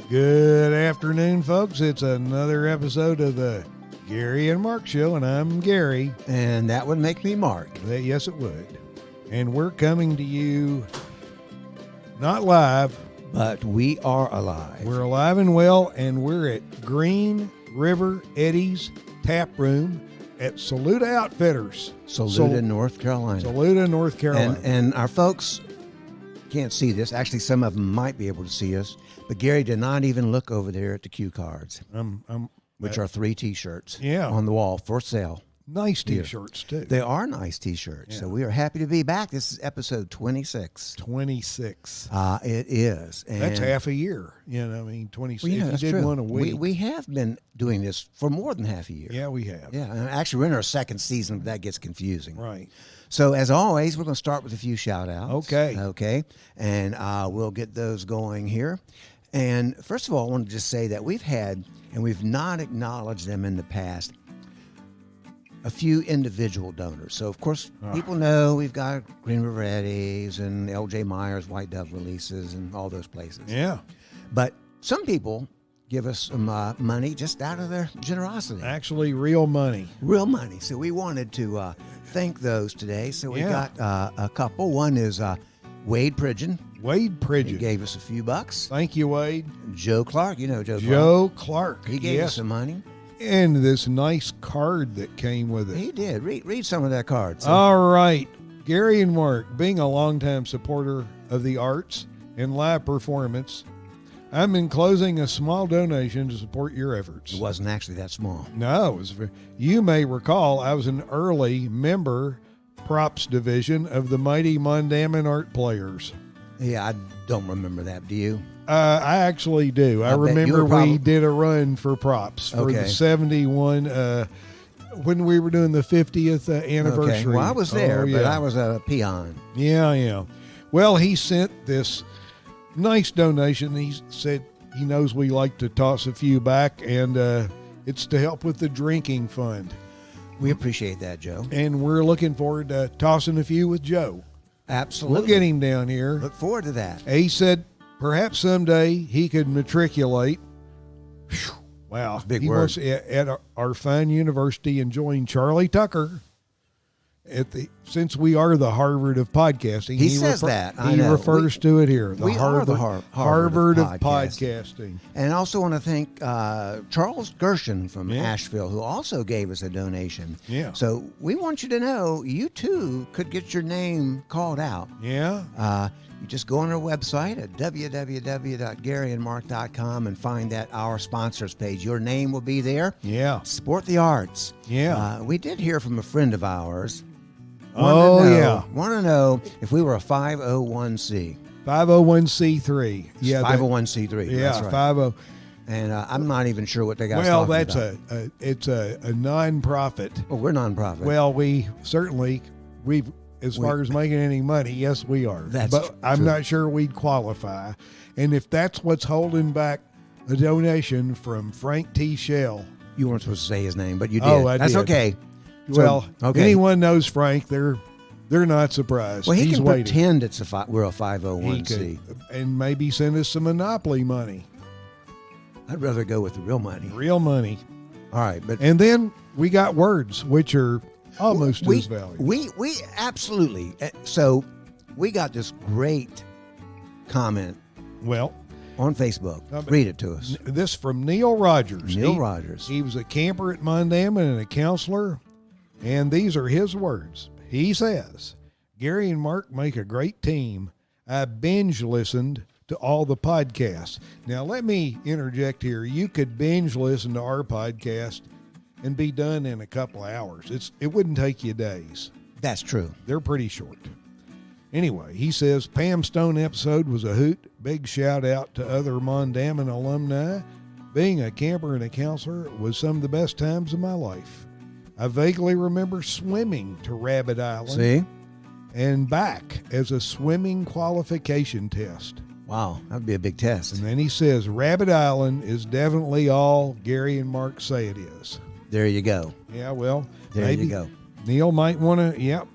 Good afternoon, folks. It's another episode of the Gary and Mark Show, and I'm Gary. And that would make me Mark. Yes, it would. And we're coming to you not live, but we are alive. We're alive and well, and we're at Green River Eddie's Tap Room at Saluda Outfitters. Saluda, North Carolina. Saluda, North Carolina. And our folks can't see this. Actually, some of them might be able to see us. But Gary did not even look over there at the cue cards, which are 3 T-shirts on the wall for sale. Nice T-shirts, too. They are nice T-shirts. Yeah. So we are happy to be back. This is episode 26. 26. It is. And that's half a year. 26. Well, yeah, that's you did true. one a week. We have been doing this for more than half a year. Yeah, we have. Yeah, and actually we're in our second season, but that gets confusing. Right. So as always, we're going to start with a few shout-outs. Okay. And we'll get those going here. And first of all, I want to just say that we've had, and we've not acknowledged them in the past, a few individual donors. So, of course, people know we've got Green River Eddies and L.J. Myers White Dove releases and all those places. Yeah. But some people give us some money just out of their generosity. Actually, real money. Real money. So we wanted to thank those today. So we got a couple. One is Wade Pridgeon. Wade Pridgeon. He gave us a few bucks. Thank you, Wade. Joe Clark. You know Joe Clark. Joe Clark. He gave us some money. And this nice card that came with it. He did. Read some of that card. So. All right. Gary and Mark, being a longtime supporter of the arts and live performance, I'm enclosing a small donation to support your efforts. It wasn't actually that small. No. It was. You may recall I was an early member props division of the mighty Mondammin Art Players. Yeah, I don't remember that. Do you? I actually do. I remember we did a run for props for the 71 when we were doing the 50th anniversary. Okay. Well, I was there, but I was a peon. Yeah. Well, he sent this nice donation. He said he knows we like to toss a few back, and it's to help with the drinking fund. We appreciate that, Joe. And we're looking forward to tossing a few with Joe. Absolutely. We'll get him down here. Look forward to that. He said perhaps someday he could matriculate. Whew, wow. Big he word. was at our fine university and joined Charlie Tucker since we are the Harvard of podcasting. He says that. I He know. refers to it here. We are the Harvard of podcasting. And I also want to thank Charles Gershon from Asheville, who also gave us a donation. Yeah. So we want you to know you too could get your name called out. Yeah. You just go on our website at www.garyandmark.com and find that Our Sponsors page. Your name will be there. Yeah. Support the arts. Yeah. We did hear from a friend of ours. Want to know if we were a 501c. 501c3. Yeah. 501c3. Yeah. That's right. 50. And I'm not even sure what they got. Well, that's it's a non-profit. Oh, we're non-profit. Well, we've as far as making any money, yes, we are. But I'm not sure we'd qualify. And if that's what's holding back a donation from Frank T. Shell. You weren't supposed to say his name, but you did. Oh, I That's did. okay. Well, anyone knows Frank, they're not surprised. Well, he He's can waiting. pretend we're a 501c. And maybe send us some Monopoly money. I'd rather go with the real money. Real money. All right. And then we got words, which are almost as valuable. We absolutely. So we got this great comment on Facebook. Read it to us. This from Neil Rogers. Neil Rogers. He was a camper at Mondammin and a counselor, and these are his words. He says, Gary and Mark make a great team. I binge listened to all the podcasts. Now, let me interject here. You could binge listen to our podcast and be done in a couple of hours. It wouldn't take you days. That's true. They're pretty short. Anyway, he says, Pam Stone episode was a hoot. Big shout out to other Mondammin alumni. Being a camper and a counselor was some of the best times of my life. I vaguely remember swimming to Rabbit Island and back as a swimming qualification test. Wow, that would be a big test. And then he says, Rabbit Island is definitely all Gary and Mark say it is. There you go. Yeah, well, there maybe you go. Neil might want to,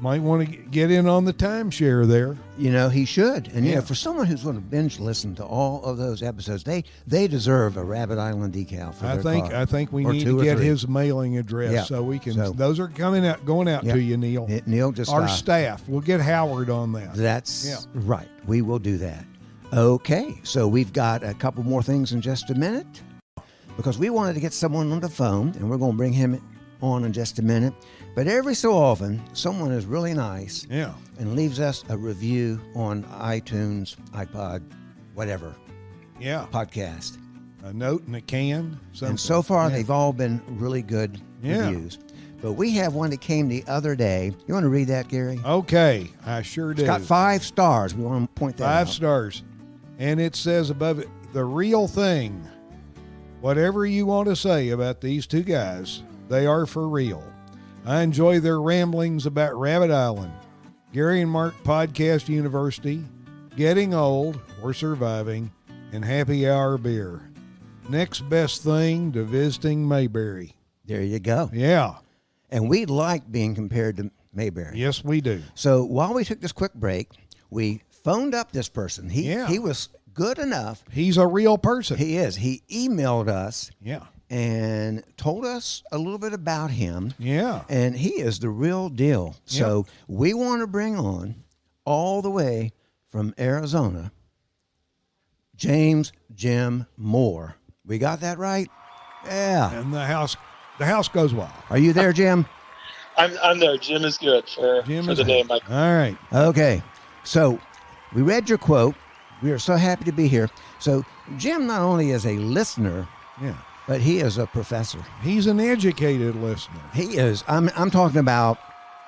Might want to get in on the timeshare there. You know, he should. And, Yeah. for someone who's going to binge listen to all of those episodes, they deserve a Rabbit Island decal for their car. I think we Or need two to or get three. his mailing address Yeah. so we can. So- Those are going out Yeah. to you, Neil. Neil, just Our staff. We'll get Howard on that. That's Yeah. right. We will do that. Okay, so we've got a couple more things in just a minute because we wanted to get someone on the phone, and we're going to bring him on in just a minute. But every so often, someone is really nice Yeah. and leaves us a review on iTunes, iPod, whatever, Yeah. podcast. A note in a can. Something. And so far, Yeah. they've all been really good Yeah. reviews. But we have one that came the other day. You want to read that, Gary? Okay, I sure do. It's got 5 stars. We want to point that 5 out. stars. And it says above it, the real thing. Whatever you want to say about these two guys, they are for real. I enjoy their ramblings about Rabbit Island, Gary and Mark Podcast University, Getting Old or Surviving, and Happy Hour Beer. Next best thing to visiting Mayberry. There you go. Yeah. And we like being compared to Mayberry. Yes, we do. So while we took this quick break, we phoned up this person. He was good enough. He's a real person. He is. He emailed us Yeah. and told us a little bit about him. Yeah. And he is the real deal. So we want to bring on all the way from Arizona, James Jim Moore. We got that right? Yeah. And the house goes wild. Are you there, Jim? I'm there. Jim is good for the name. Mike. All right. Okay. So we read your quote. We are so happy to be here. So Jim not only is a listener, Yeah. but he is a professor. He's an educated listener. He is. I'm talking about.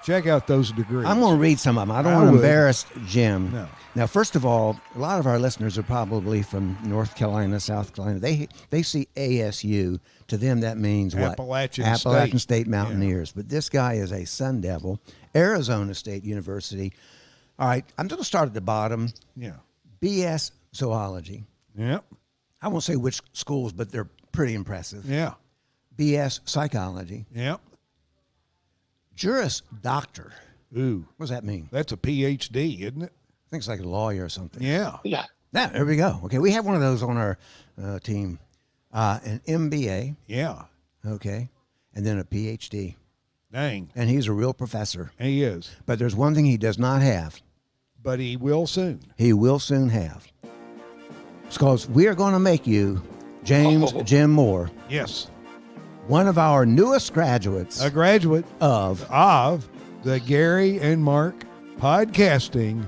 Check out those degrees. I'm going to read some of them. I don't I want to would. embarrass Jim. No. Now, first of all, a lot of our listeners are probably from North Carolina, South Carolina. They see ASU. To them, that means what? Appalachian State Mountaineers. But this guy is a Sun Devil, Arizona State University. All right, I'm going to start at the bottom. Yeah. BS Zoology. Yep. I won't say which schools, but they're pretty impressive. Yeah. BS Psychology. Yep. Juris Doctor. Ooh. What does that mean? That's a PhD, isn't it? I think it's like a lawyer or something. Yeah. Yeah. Yeah, there we go. Okay, we have one of those on our team. An MBA, Yeah. okay, and then a PhD. Dang. And he's a real professor. He is. But there's one thing he does not have. But he will soon. He will soon have. It's because we are going to make you, James Jim Moore, Yes. one of our newest graduates A graduate of of the Gary and Mark Podcasting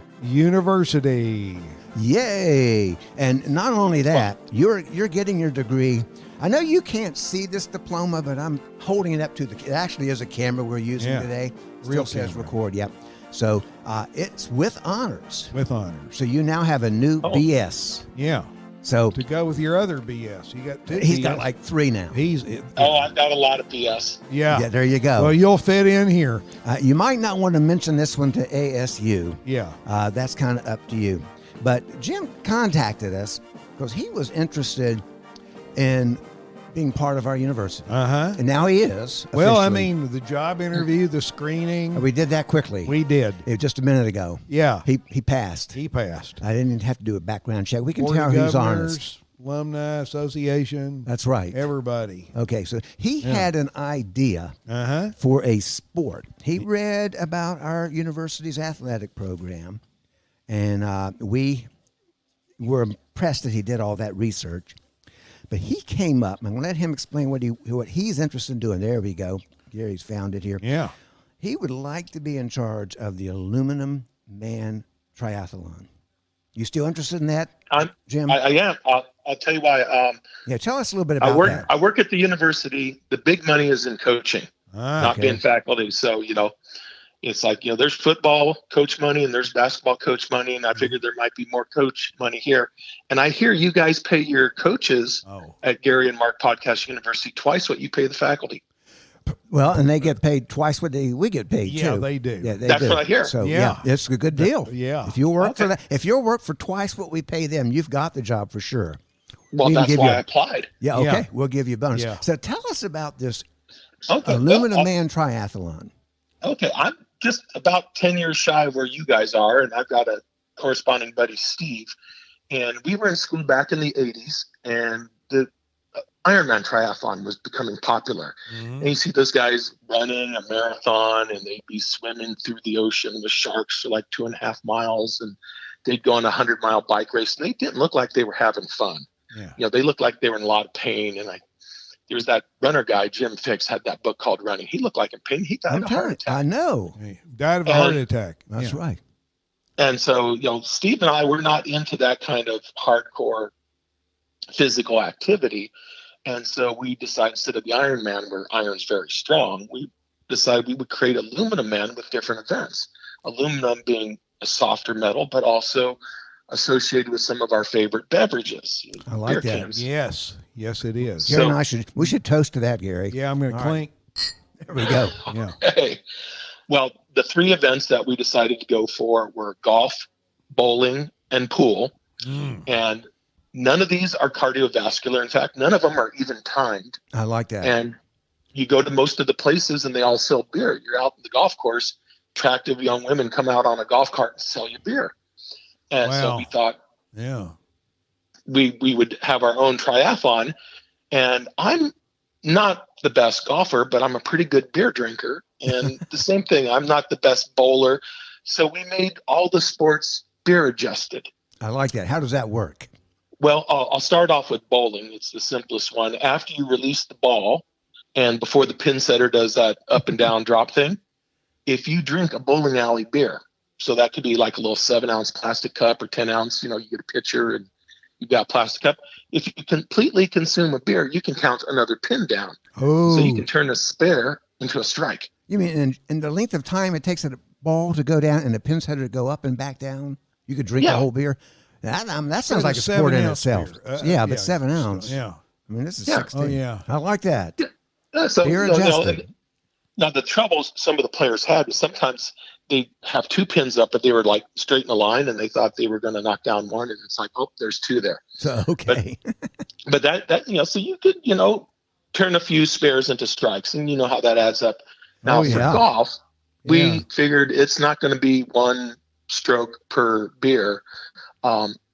University. Yay! And not only that, you're getting your degree. I know you can't see this diploma, but I'm holding it up to it actually is a camera we're using Yeah. today. Real Still says camera. record, yep. So it's with honors. With honors. So you now have a new BS. Yeah. So To go with your other BS. You got 2 he's BS. got like 3 now. Oh, I've got a lot of BS. Yeah. Yeah, there you go. Well, you'll fit in here. You might not want to mention this one to ASU. Yeah. That's kind of up to you. But Jim contacted us because he was interested in being part of our university. Uh-huh. And now he is. Well, I officially. mean, the job interview, the screening, We did that quickly. we did. Just a minute ago. Yeah. He passed. He passed. I didn't even have to do a background check. We can Board tell of who's Governors, honest. Alumni Association. That's right. Everybody. Okay, so he had an idea Uh-huh. for a sport. He read about our university's athletic program, and we were impressed that he did all that research. But he came up, and I'm going to let him explain what he's interested in doing. There we go. Gary's found it here. Yeah. He would like to be in charge of the Aluminum Man Triathlon. You still interested in that, Jim? I am. I'll tell you why. Yeah, tell us a little bit about that. I work at the university. The big money is in coaching, not being faculty. So, it's like, there's football coach money and there's basketball coach money. And I figured there might be more coach money here. And I hear you guys pay your coaches at Gary and Mark Podcast University twice what you pay the faculty. Well, and they get paid twice what we get paid too. Yeah, they do. Yeah, they That's do. what I hear. So Yeah. it's a good deal. Yeah. If you work for that, if you work for twice what we pay them, you've got the job for sure. Well, We can that's give why you I applied. Yeah, okay. Yeah. We'll give you a bonus. Yeah. So tell us about this Okay. Aluminum well, Man Triathlon. Okay. just about 10 years shy of where you guys are, and I've got a corresponding buddy, Steve, and we were in school back in the 80s, and the Ironman triathlon was becoming popular. Mm-hmm. And you see those guys running a marathon, and they'd be swimming through the ocean with sharks for like 2.5 miles, and they'd go on a 100-mile bike race, and they didn't look like they were having fun. Yeah. You know, they looked like they were in a lot of pain. And there was that runner guy, Jim Fix, had that book called Running. He looked like in pain. He died of a heart attack. I know. He died of a heart attack. That's right. And so, Steve and I were not into that kind of hardcore physical activity. And so we decided, instead of the Ironman, where iron's very strong, we decided we would create Aluminum Man with different events. Aluminum being a softer metal, but also associated with some of our favorite beverages. I like that. Cans. Yes, it is. Gary and I should toast to that, Gary. Yeah, I'm going to clink. Right. There we go. Yeah. Okay. Well, the 3 events that we decided to go for were golf, bowling, and pool. And none of these are cardiovascular. In fact, none of them are even timed. I like that. And you go to most of the places and they all sell beer. You're out in the golf course, attractive young women come out on a golf cart and sell you beer. And so we thought we would have our own triathlon. And I'm not the best golfer, but I'm a pretty good beer drinker. And the same thing, I'm not the best bowler. So we made all the sports beer adjusted. I like that. How does that work? Well, I'll start off with bowling. It's the simplest one. After you release the ball and before the pin setter does that up and down drop thing, if you drink a bowling alley beer, so that could be like a little 7-ounce plastic cup or 10-ounce, you get a pitcher and you've got a plastic cup. If you completely consume a beer, you can count another pin down. Oh. So you can turn a spare into a strike. You mean in the length of time it takes a ball to go down and a pin setter to go up and back down? You could drink a whole beer? That sounds like a sport in itself. But 7 ounce. Yeah. I mean, this is 16. Oh, yeah. I like that. Yeah, so, beer adjusted. Now, the troubles some of the players had was sometimes they have 2 pins up, but they were like straight in a line and they thought they were going to knock down one. And it's like, oh, there's 2 there. So, okay. But that so you could, turn a few spares into strikes, and you know how that adds up. Now, for golf, we figured it's not going to be 1 stroke per beer.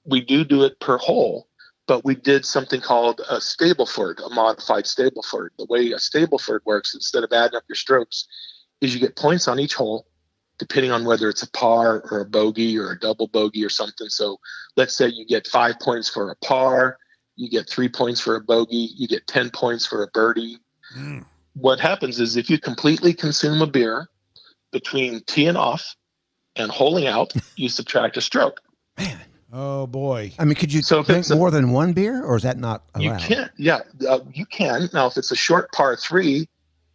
We do it per hole, but we did something called a Stableford, a modified Stableford. The way a Stableford works, instead of adding up your strokes, is you get points on each hole, depending on whether it's a par or a bogey or a double bogey or something. So let's say you get 5 points for a par, you get 3 points for a bogey, you get 10 points for a birdie. What happens is if you completely consume a beer between teeing off and holing out, you subtract a stroke. Man. Oh, boy. I mean, could you drink more than 1 beer, or is that not allowed? You can. Yeah, you can. Now, if it's a short par 3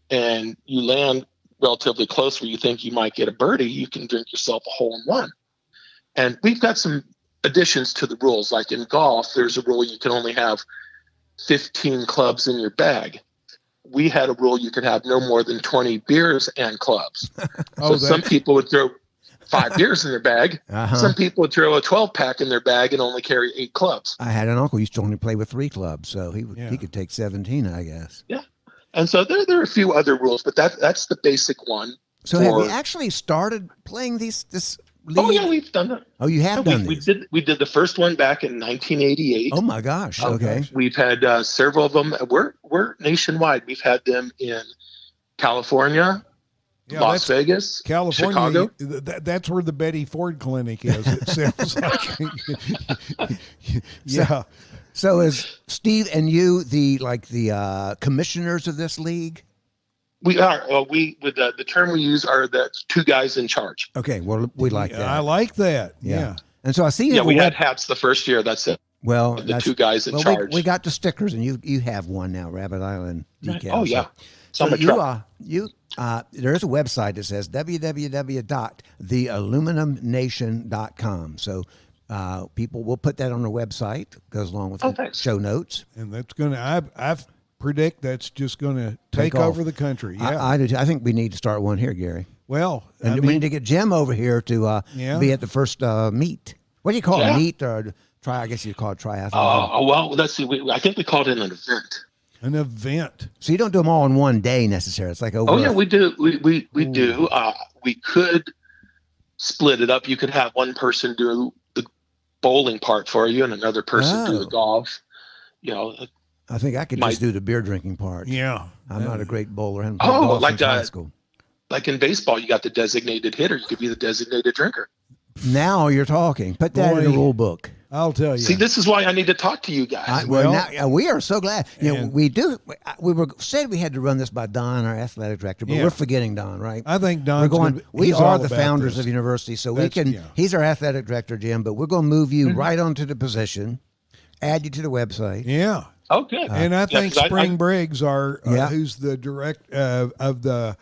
and you land relatively close where you think you might get a birdie, you can drink yourself a hole in 1. And we've got some additions to the rules. Like in golf, there's a rule you can only have 15 clubs in your bag. We had a rule you could have no more than 20 beers and clubs. So some people would throw 5 beers in their bag. Some people would throw a 12-pack in their bag and only carry 8 clubs. I had an uncle who used to only play with 3 clubs, so he could take 17, I guess. Yeah. And so there are a few other rules, but that's the basic one. So have you actually started playing this league? Oh, yeah, we've done that. Oh, you have done these? We did the first one back in 1988. Oh, my gosh. Okay. We've had several of them. We're nationwide. We've had them in California, Las Vegas, California, Chicago. That's where the Betty Ford Clinic is. It sounds like. Yeah. So is Steve and you the commissioners of this league? We are. The term we use are the 2 guys in charge. Okay. Well, we like that. I like that. Yeah. And so I see. Yeah, we had hats the first year. That's it. Well, the 2 guys in charge. We got the stickers, and you have one now, Rabbit Island decal. Oh yeah. So there's a website that says www.thealuminumnation.com. So people will put that on their website. Goes along with the show notes. And that's I predict that's just going to take over the country. Yeah, I do too. I think we need to start one here, Gary. Well, and we need to get Jim over here to be at the first meet. What do you call it? Meet or try? I guess you call it triathlon. Well, let's see. I think we called it an event. An event. So you don't do them all in one day necessarily. It's like over. Oh yeah, we do. We do. we could split it up. You could have one person do the bowling part for you and another person do the golf. I think I could just do the beer drinking part. Yeah. I'm not a great bowler. I haven't played golf since high school. Like in baseball, you got the designated hitter. You could be the designated drinker. Now you're talking. Put that in the rule book. I'll tell you. See, this is why I need to talk to you guys. Now, we are so glad. We said we had to run this by Don, our athletic director, but we're forgetting Don, right? I think Don's we are the founders of university, so we can. He's our athletic director, Jim, but we're going to move you right onto the position, add you to the website. Yeah. Oh, good. And I think Spring Briggs who's the direct of the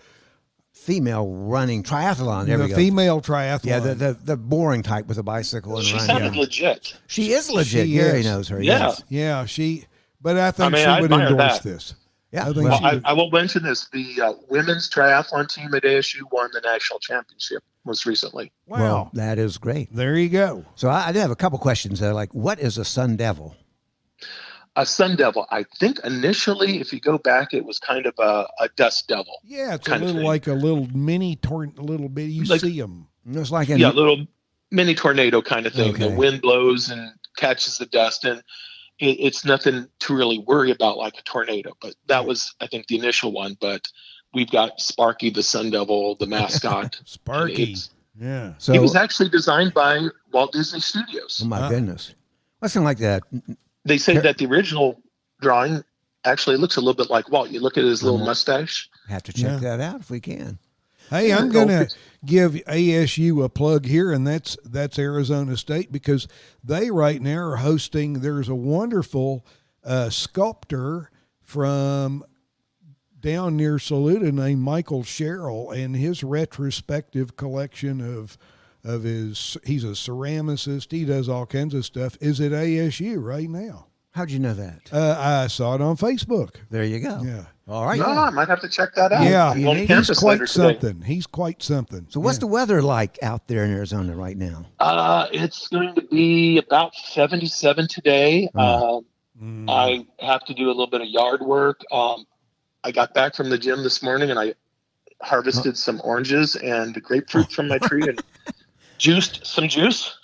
female running triathlon. There we go. Female triathlon. Yeah, the boring type with a bicycle and she running. sounded legit. She is legit. Gary knows her. Yeah. Yes. Yeah. But I think she would endorse this. Yeah. I will mention this. The women's triathlon team at ASU won the national championship most recently. Wow. Well, that is great. There you go. So I do have a couple questions there. Like, what is a sun devil? A sun devil. I think initially, if you go back, it was kind of a dust devil. Yeah, it's a little like a little mini little bit. You see them. It's like a little mini tornado kind of thing. Okay. The wind blows and catches the dust, and it's nothing to really worry about like a tornado. But that was, I think, the initial one. But we've got Sparky, the sun devil, the mascot. Sparky. Yeah. So he was actually designed by Walt Disney Studios. Oh my goodness. Something like that. They say that the original drawing actually looks a little bit like Walt. You look at his little mustache. Have to check that out if we can. Hey, I'm going to give ASU a plug here, and that's Arizona State, because they right now are hosting. There's a wonderful sculptor from down near Saluda named Michael Sherrill, and his retrospective collection of he's a ceramicist. He does all kinds of stuff. Is at ASU right now. How'd you know that? I saw it on Facebook. There you go. Yeah. All right. No, I might have to check that out. Yeah. He's quite something. He's quite something. So what's the weather like out there in Arizona right now? It's going to be about 77 today. I have to do a little bit of yard work. I got back from the gym this morning and I harvested some oranges and grapefruit from my tree and juiced some juice.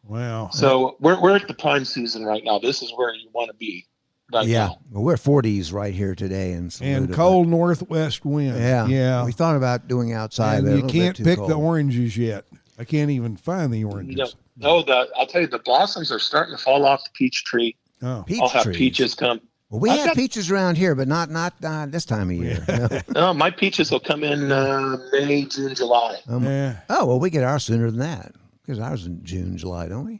Wow. So we're at the prime season right now. This is where you want to be right now. Well, we're 40s right here today. And cold northwest winds. Yeah. We thought about doing outside. And you can't pick the oranges yet. I can't even find the oranges. No, I'll tell you, the blossoms are starting to fall off the peach tree. Oh. I'll have peaches come. Well, we have peaches around here, but not this time of year. No, my peaches will come in May, June, July. Oh, well, we get ours sooner than that. Because ours in June, July, don't we?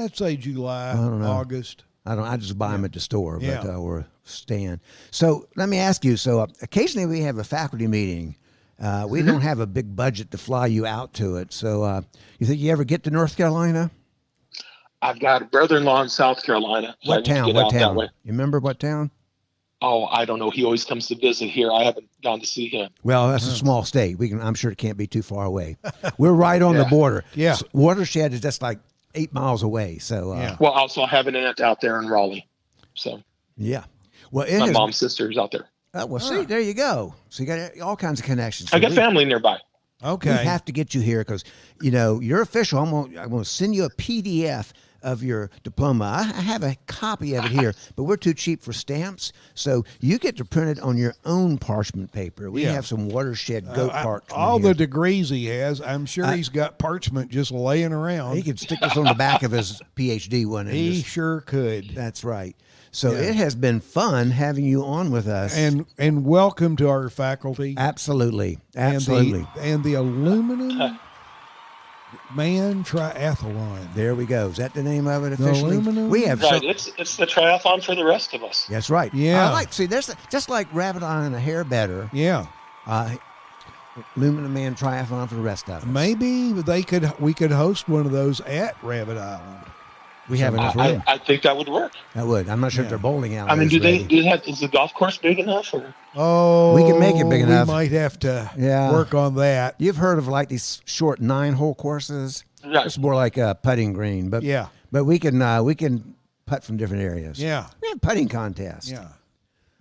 I'd say July, August. I just buy them at the store, or stand. So let me ask you. So occasionally we have a faculty meeting. We don't have a big budget to fly you out to it. So you think you ever get to North Carolina? I've got a brother-in-law in South Carolina. What town? You remember what town? Oh, I don't know. He always comes to visit here. I haven't gone to see him. Well, that's a small state. I'm sure it can't be too far away. We're right on the border. Yeah. So Watershed is just like 8 miles away. So, well, also I have an aunt out there in Raleigh. So, yeah. Well, my mom's sister is out there. See, there you go. So you got all kinds of connections. So I got family nearby. Okay. We have to get you here because, you're official. I'm going to send you a PDF of your diploma. I have a copy of it here, but we're too cheap for stamps, so you get to print it on your own parchment paper. We have some Watershed goat parchment. All the degrees he has, I'm sure he's got parchment just laying around. He could stick this on the back of his PhD one. He sure could. That's right. So it has been fun having you on with us. And welcome to our faculty. Absolutely. And the Aluminum Man Triathlon. There we go. Is that the name of it officially? We have it's the triathlon for the rest of us. That's right. Yeah. There's just like Rabbit Island a hair better. Yeah. Aluminum Man Triathlon for the rest of us. Maybe we could host one of those at Rabbit Island. We have enough room. I think that would work. That would. I'm not sure if they're bowling out. I mean, is the golf course big enough? Or? Oh, we can make it big enough. We might have to work on that. You've heard of like these short 9-hole courses? Right. It's more like a putting green, but we can putt from different areas. Yeah, we have putting contests. Yeah.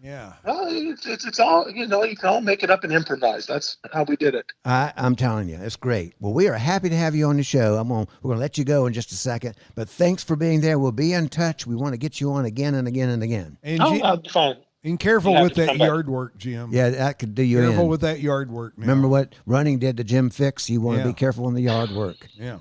Yeah. It's all, you can all make it up and improvise. That's how we did it. I'm telling you, it's great. Well, we are happy to have you on the show. We're going to let you go in just a second, but thanks for being there. We'll be in touch. We want to get you on again and again and again. And I'll be fine. And careful with that yard work, Jim. Yeah, that could do you in. Careful with that yard work now. Remember what running did to Jim Fix? You want to be careful in the yard work. Yeah.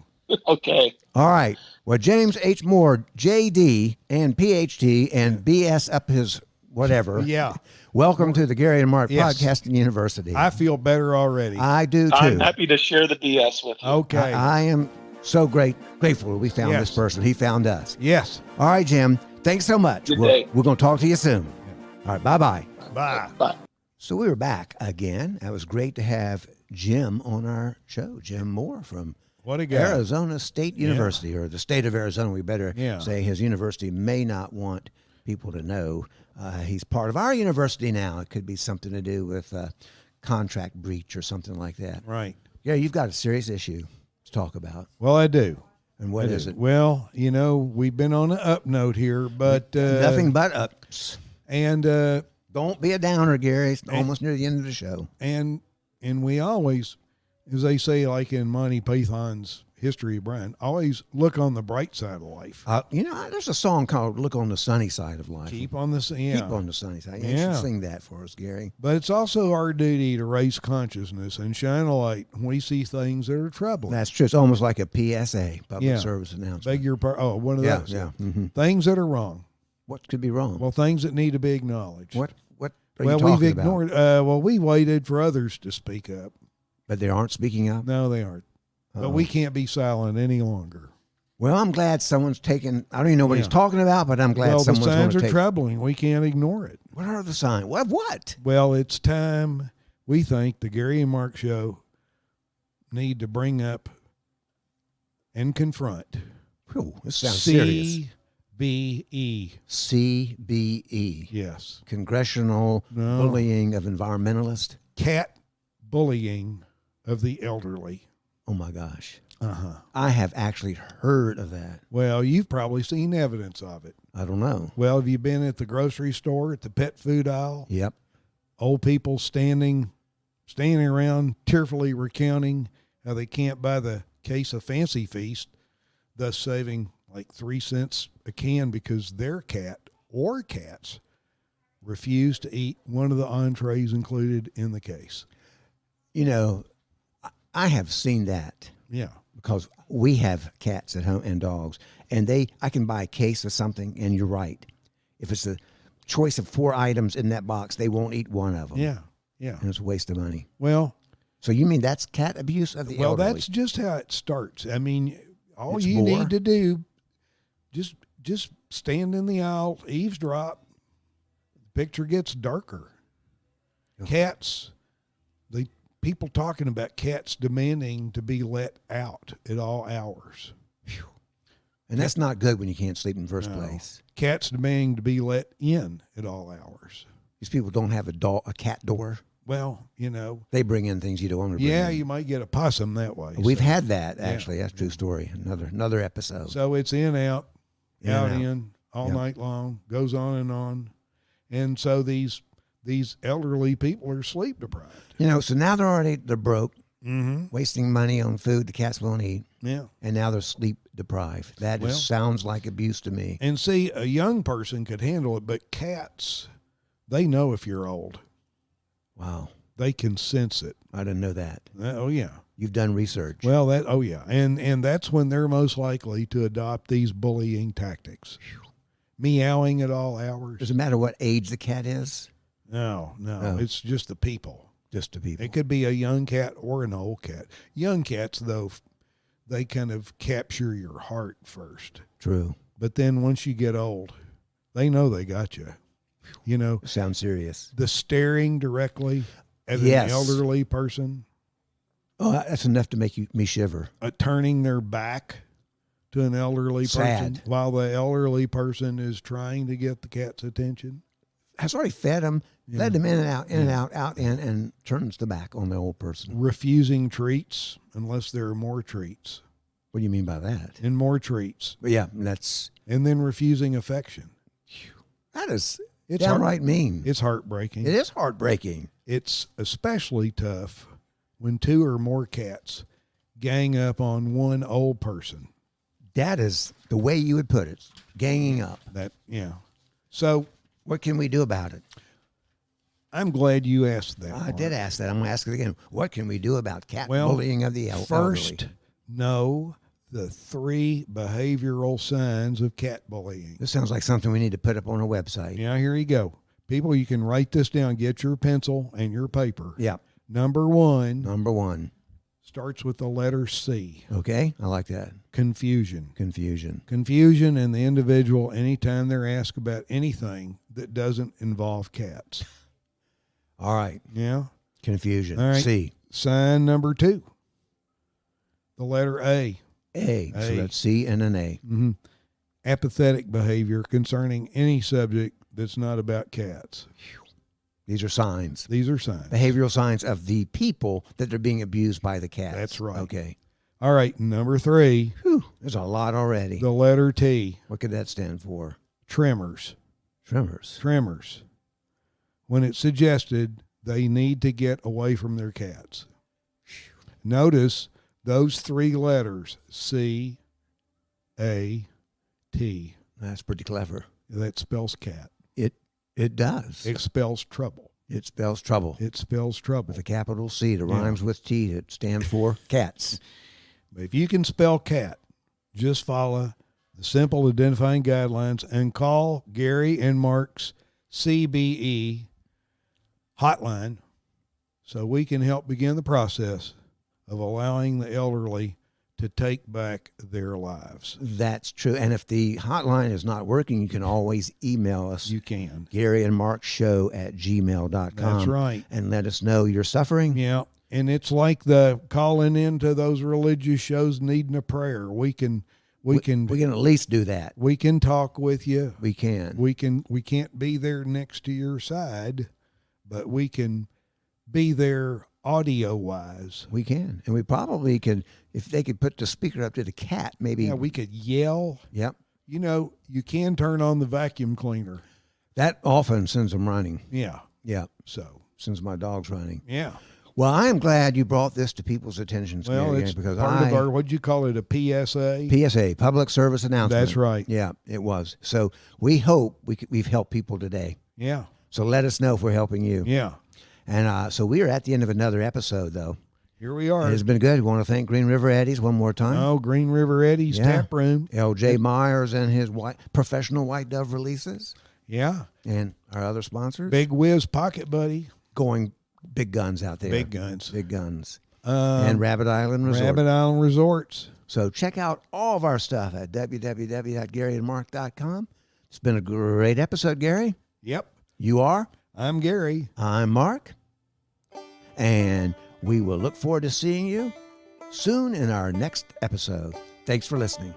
Okay. All right. Well, James H. Moore, JD and PhD and BS up his whatever. Yeah. Welcome to the Gary and Mark Podcasting University. I feel better already. I do too. I'm happy to share the BS with you. Okay. I am so grateful we found this person. He found us. Yes. All right, Jim. Thanks so much. Good day. We're going to talk to you soon. All right. Bye-bye. Bye. Bye. So we were back again. It was great to have Jim on our show. Jim Moore from Arizona State University, or the state of Arizona. We better say his university may not want people to know. He's part of our university now. It could be something to do with contract breach or something like that. Right. Yeah, you've got a serious issue to talk about. Well, I do. And what is it? Well, we've been on an up note here, but nothing but ups. And don't be a downer, Gary. It's almost near the end of the show. And we always, as they say, like in Monty Python's History of Brian, always look on the bright side of life. There's a song called "Look on the Sunny Side of Life." Keep on the Keep on the sunny side. You should sing that for us, Gary. But it's also our duty to raise consciousness and shine a light when we see things that are troubling. That's true. It's almost like a PSA, public service announcement. Beg your pardon. Oh, one of those. Yeah. Mm-hmm. Things that are wrong. What could be wrong? Well, things that need to be acknowledged. What are you talking we've ignored. We waited for others to speak up. But they aren't speaking up? No, they aren't. But we can't be silent any longer. Well, I'm glad someone's taking. I don't even know what he's talking about, but I'm glad someone's going to take. The signs are troubling. We can't ignore it. What are the signs? What? Well, it's time. We think the Gary and Mark Show need to bring up and confront. Whew, this sounds serious. CBE. CBE. Yes. Congressional Bullying of Environmentalists. Cat bullying of the elderly. Oh, my gosh. Uh-huh. I have actually heard of that. Well, you've probably seen evidence of it. I don't know. Well, have you been at the grocery store, at the pet food aisle? Yep. Old people standing around tearfully recounting how they can't buy the case of Fancy Feast, thus saving like 3 cents a can because their cat or cats refuse to eat one of the entrees included in the case. I have seen that. Yeah. Because we have cats at home and dogs, and I can buy a case of something, and you're right. If it's a choice of 4 items in that box, they won't eat one of them. Yeah. Yeah. And it's a waste of money. Well, so you mean that's cat abuse of the elderly? Well, that's just how it starts. I mean, It's you more. need to do, just stand in the aisle, eavesdrop. The picture gets darker. Cats, people talking about cats demanding to be let out at all hours. Whew. And that's not good when you can't sleep in the first place. Cats demanding to be let in at all hours. These people don't have a cat door. Well, they bring in things you don't want to bring in. Yeah, you might get a possum that way. We've had that, actually. That's a true story. Another episode. So it's in, out, in, all night long, goes on and on. And so these elderly people are sleep deprived. So now they're broke, wasting money on food the cats won't eat. Yeah. And now they're sleep deprived. That sounds like abuse to me. And see, a young person could handle it, but cats, they know if you're old. Wow. They can sense it. I didn't know that. Oh, yeah. You've done research. Well, and that's when they're most likely to adopt these bullying tactics. Meowing at all hours. Does it matter what age the cat is? No. It's just the people. Just the people. It could be a young cat or an old cat. Young cats, though, they kind of capture your heart first. True. But then once you get old, they know they got you. Sounds serious. The staring directly at an elderly person. Oh, that's enough to make me shiver. Turning their back to an elderly person while the elderly person is trying to get the cat's attention. Has already fed them, led them in and out, out, in, and turns the back on the old person. Refusing treats unless there are more treats. What do you mean by that? And more treats. Yeah, that's... And then refusing affection. That is... It's downright mean. It's heartbreaking. It is heartbreaking. It's especially tough when 2 or more cats gang up on one old person. That is the way you would put it, ganging up. So what can we do about it? I'm glad you asked that. I did ask that. I'm going to ask it again. What can we do about cat Well, bullying of the elderly? First, know the 3 behavioral signs of cat bullying. This sounds like something we need to put up on a website. Yeah, here you go. People, you can write this down. Get your pencil and your paper. Yeah. Number 1. Number 1. Starts with the letter C. Okay, I like that. Confusion. Confusion in the individual anytime they're asked about anything that doesn't involve cats. All right. Yeah. Confusion. All right. C. Sign number 2. The letter A. A. So that's C and an A. Mm-hmm. Apathetic behavior concerning any subject that's not about cats. These are signs. Behavioral signs of the people that are being abused by the cats. That's right. Okay. All right. Number 3. Whew, there's a lot already. The letter T. What could that stand for? Tremors. Tremors. When it's suggested they need to get away from their cats. Notice those 3 letters, C, A, T. That's pretty clever. That spells cat. It does. It spells trouble. It spells trouble. It spells trouble. With a capital C that rhymes with T. It stands for cats. But if you can spell cat, just follow the simple identifying guidelines and call Gary and Mark's CBE hotline so we can help begin the process of allowing the elderly to take back their lives. That's true. And if the hotline is not working, you can always email us. You can. GaryandMarkShow@gmail.com. That's right. And let us know you're suffering. Yeah. And it's like the calling into those religious shows needing a prayer. We can at least do that. We can talk with you. We can. We can't be there next to your side, but we can be there audio wise. We can. And we probably can, if they could put the speaker up to the cat, maybe. Yeah, we could yell. Yep. You know, you can turn on the vacuum cleaner. That often sends them running. Yeah. Yeah. So sends my dogs running. Yeah. Well, I am glad you brought this to people's attention. Well, it's because part of our, what'd you call it, a PSA? PSA, public service announcement. That's right. Yeah, it was. So we hope we've helped people today. Yeah. So let us know if we're helping you. Yeah. And so we are at the end of another episode, though. Here we are. It has been good. We want to thank Green River Eddies one more time. Oh, Green River Eddies Tap Room. L.J. Myers and his professional White Dove releases. Yeah. And our other sponsors. Big Whiz Pocket Buddy. Going big guns out there. Big guns. And Rabbit Island Resorts. So check out all of our stuff at www.garyandmark.com. It's been a great episode, Gary. Yep. You are? I'm Gary. I'm Mark. And we will look forward to seeing you soon in our next episode. Thanks for listening.